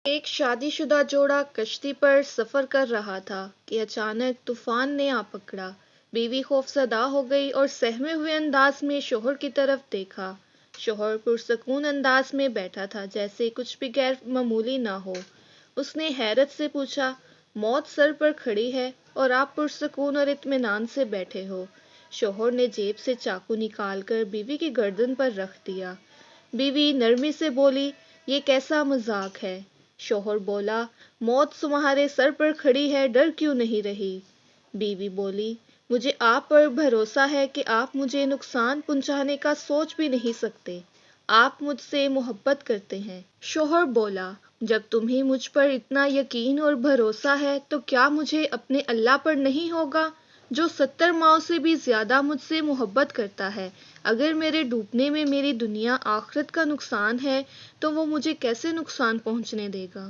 ایک شادی شدہ جوڑا کشتی پر سفر کر رہا تھا کہ اچانک طوفان نے آ پکڑا۔ بیوی خوفزدہ ہو گئی اور سہمے ہوئے انداز میں شوہر کی طرف دیکھا۔ شوہر پرسکون انداز میں بیٹھا تھا، جیسے کچھ بھی غیر معمولی نہ ہو۔ اس نے حیرت سے پوچھا، موت سر پر کھڑی ہے اور آپ پرسکون اور اطمینان سے بیٹھے ہو۔ شوہر نے جیب سے چاقو نکال کر بیوی کی گردن پر رکھ دیا۔ بیوی نرمی سے بولی، یہ کیسا مذاق ہے؟ شوہر بولا، موت تمہارے سر پر کھڑی ہے، ڈر کیوں نہیں رہی؟ بیوی بولی، مجھے آپ پر بھروسہ ہے کہ آپ مجھے نقصان پہنچانے کا سوچ بھی نہیں سکتے۔ آپ مجھ سے محبت کرتے ہیں۔ شوہر بولا، جب تمہیں مجھ پر اتنا یقین اور بھروسہ ہے تو کیا مجھے اپنے اللہ پر نہیں ہوگا، جو 70 ماؤں سے بھی زیادہ مجھ سے محبت کرتا ہے؟ اگر میرے ڈوبنے میں میری دنیا آخرت کا نقصان ہے تو وہ مجھے کیسے نقصان پہنچنے دے گا؟